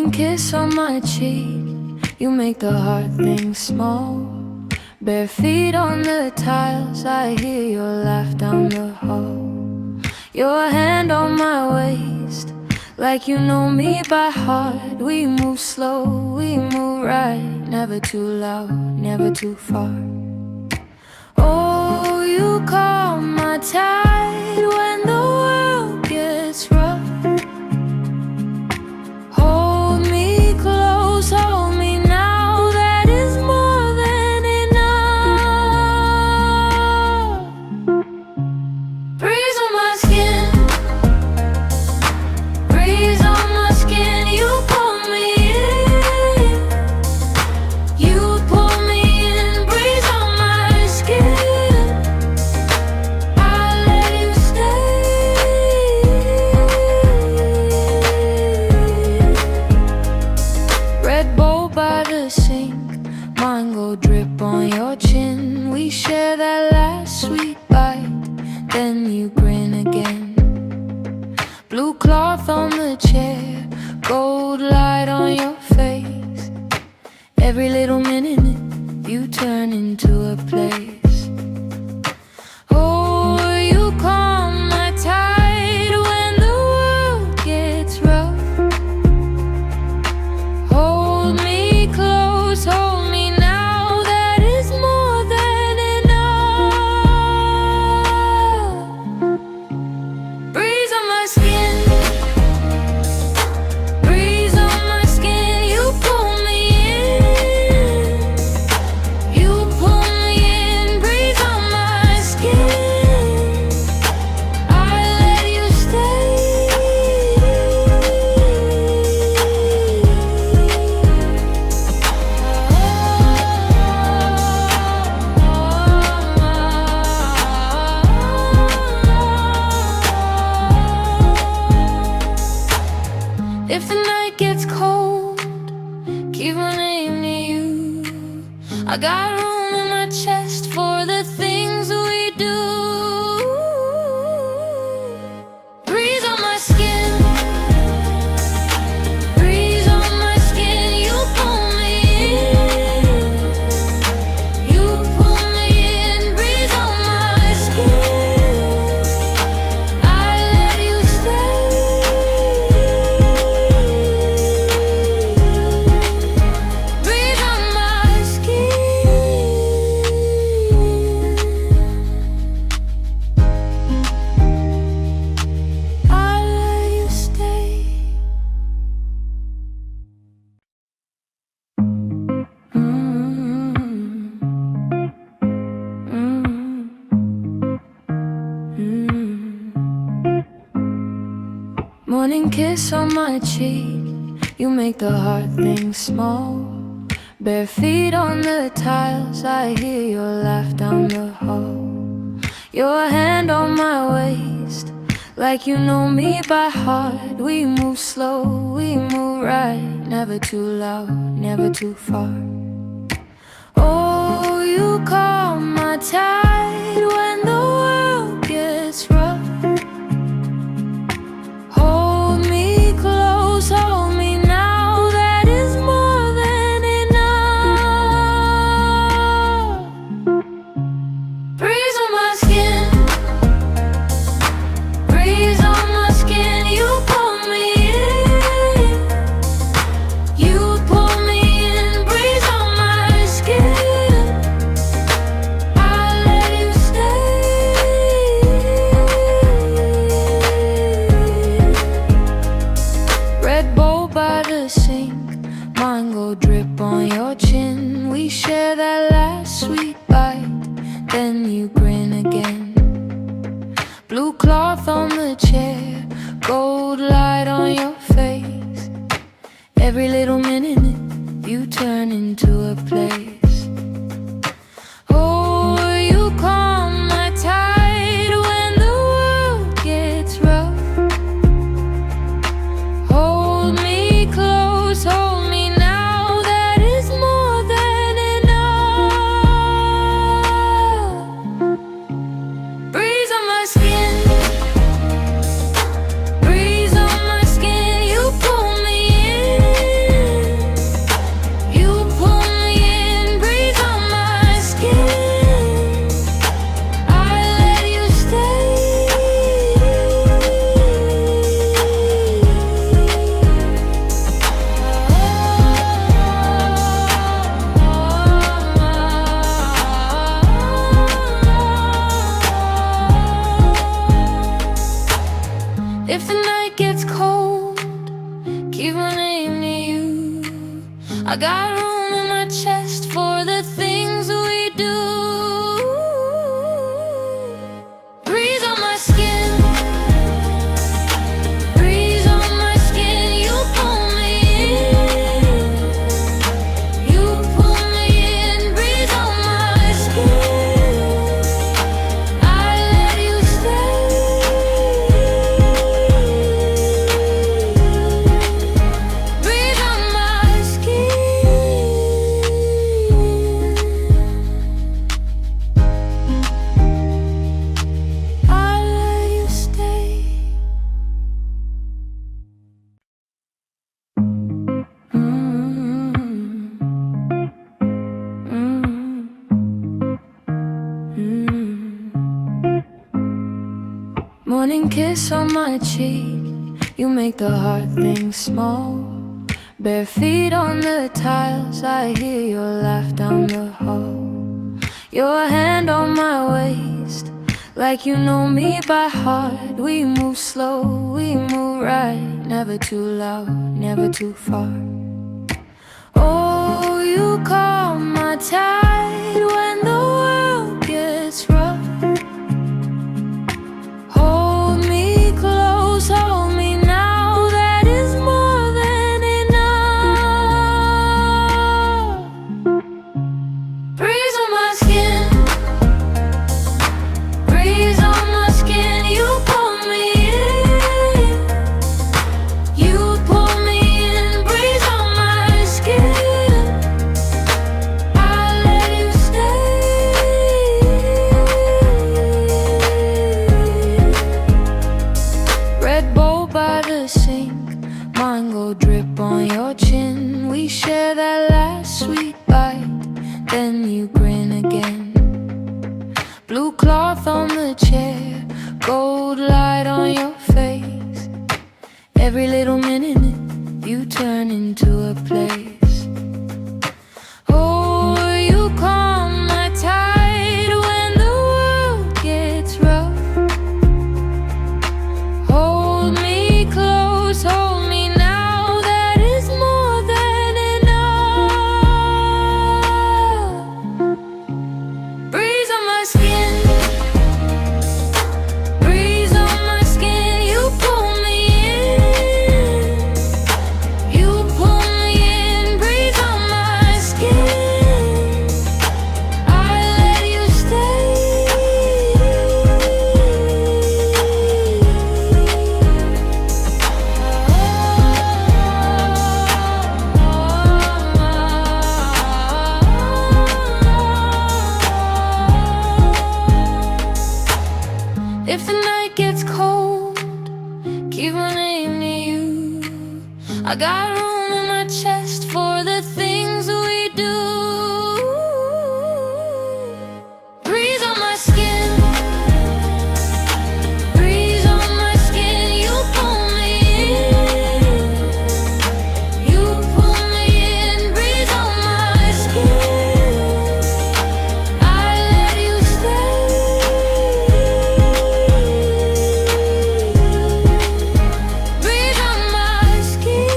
Morning kiss on my cheek, you make the hard things small. Bare feet on the tiles, I hear your laugh down the hall. Your hand on my waist, like you know me by heart. We move slow, we move right, never too loud, never too far. Oh, you calm my tide when the world gets rough. Hold me close, hold me now, that is more than enough. Breeze on my skin, breeze on my skin, you pull me in, you pull me in. Breeze on my skin, I'll let you stay. Red bowl by the sink, mine go drip on your chin. We share that last sweet bite, then you grin again. Blue cloth on the chair, gold light on your face. Every little minute you turn into a place. Oh, you calm my tide when the world gets rough. Hold me close, hold me now, that is more than enough. Breeze on my skin, breeze on my skin, you pull me in, you pull me in. Breeze on my skin, I'll let you stay. If the night gets cold, keep my name near you. I got room in my chest for the things we do. Breeze on my skin, breeze on my skin, you pull me in, you pull me in. Breeze on my skin, I'll let you stay. Breathe on my skin. I'll let you stay. Morning kiss on my cheek, you make the hard things small. Bare feet on the tiles, I hear your laugh down the hall. Your hand on my waist, like you know me by heart. We move slow, we move right, never too loud, never too far. Oh, you calm my tide when the world gets rough. Hold me close, hold me now, that is more than enough. Breeze on my skin, breeze on my skin, you pull me in, you pull me in. Breeze on my skin, I'll let you stay. Red bowl by the sink, mine go drip on your chin. We share that last sweet bite, then you grin again. Blue cloth on the chair, gold light on your face. Every little minute you turn into a place. Oh, you calm my tide when the world gets rough. Hold me close, hold me now, that is more than enough. Breeze on my skin, breeze on my skin, you pull me in, I got room in my chest for the things we do. Breeze on my skin, breeze on my skin. You pull me in, you pull me in. Breeze on my skin, I let you stay. Breeze on my skin, I let you stay. Morning kiss on my cheek, you make the hard things small. Bare feet on the tiles, I hear your laugh down the hall. Your hand on my waist, like you know me by heart. We move slow, we move right, never too loud, never too far. Oh, you calm my tide when the world gets rough. Hold me close, hold me now, that is more than enough. Breeze on my skin, breeze on my skin. You pull me in, you pull me in. Breeze on my skin, I let you stay. Red bowl by the sink, mine go drip on your chin. We share that last sweet bite, then you grin again. Blue cloth on the chair, gold light on your face. Every little minute you turn into a place. Oh, you calm my tide when the world gets rough. Hold me close, hold me now, that is more than enough. Breeze on my skin, breeze on my skin. You pull me in, you pull me in. Breeze on my skin, I let you stay. If the night gets cold, keep my name near you. I got room in my chest for the things we do. Breeze on my skin, breeze on my skin. You pull me in, you pull me in. Breeze on my skin, I let you stay. Breathe on my skin,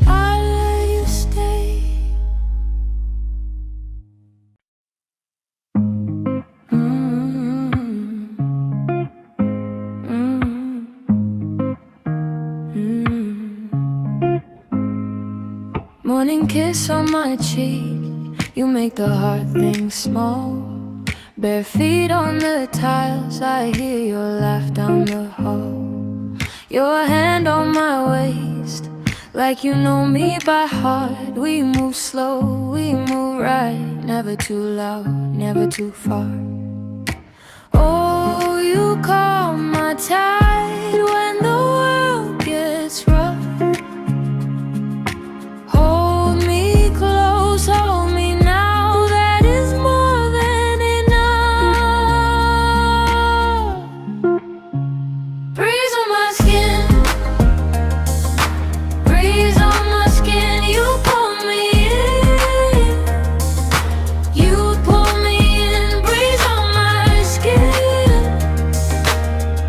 I let you stay. Morning kiss on my cheek, you make the hard things small. Bare feet on the tiles, I hear your laugh down the hall. Your hand on my waist, like you know me by heart. We move slow, we move right, never too loud, never too far. Oh, you calm my tide when the world gets rough. Hold me close, hold me now, that is more than enough. Breeze on my skin, breeze on my skin. You pull me in, you pull me in. Breeze on my skin,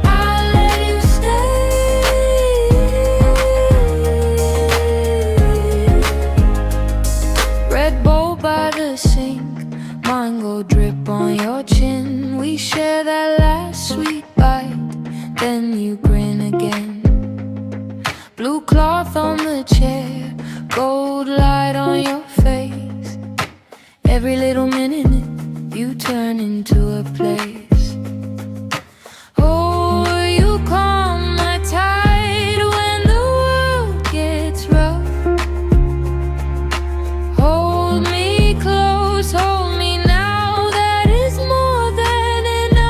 I let Blue cloth on the chair, gold light on your face. Every little minute you turn into a place. Oh, you calm my tide when the world gets rough. Hold me close, hold me now, that is more than enough.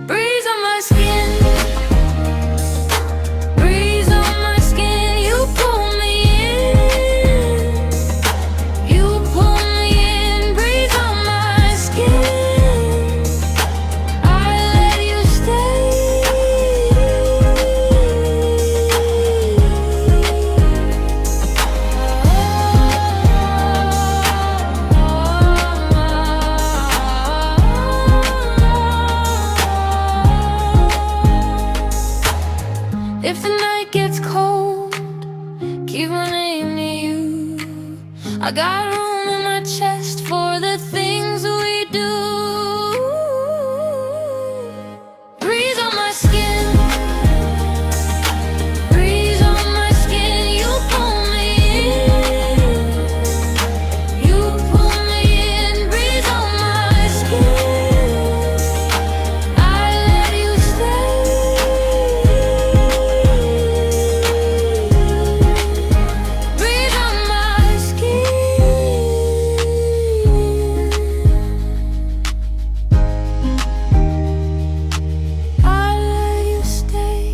Breeze on my skin, breeze on my skin, you pull me in, you pull me in. Breeze on my skin, I let you stay. If the night gets cold, keep my name near you. I got room in my chest for the things we do. Breeze on my skin, breeze on my skin, you pull me in, you pull me in. Breeze on my skin, I let you stay. Breathe on my skin, I let you stay.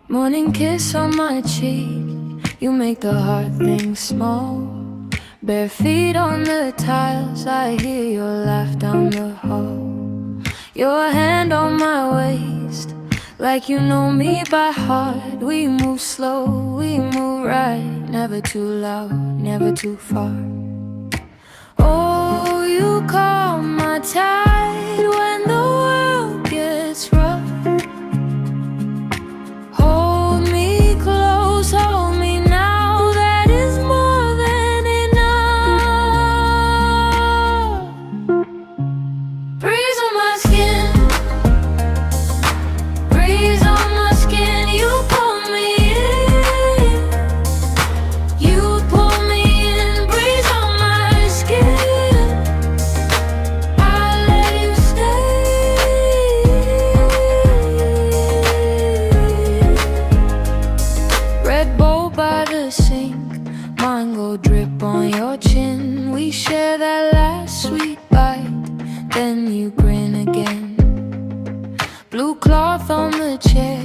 Morning kiss on my cheek, you make the hard things small. Bare feet on the tiles, I hear your laugh down the hall. Your hand on my waist, like you know me by heart. We move slow, we move right, never too loud, never too far. Oh, you calm my tide when the world gets rough. Hold me close, hold me now, that is more than enough. Breeze on my skin, breeze on my skin, you pull me in, you pull me in. Breeze on my skin, I let you stay. Red bowl by the sink, mango drip on your chin. We share that last sweet bite, then you grin again. Blue cloth on the chair,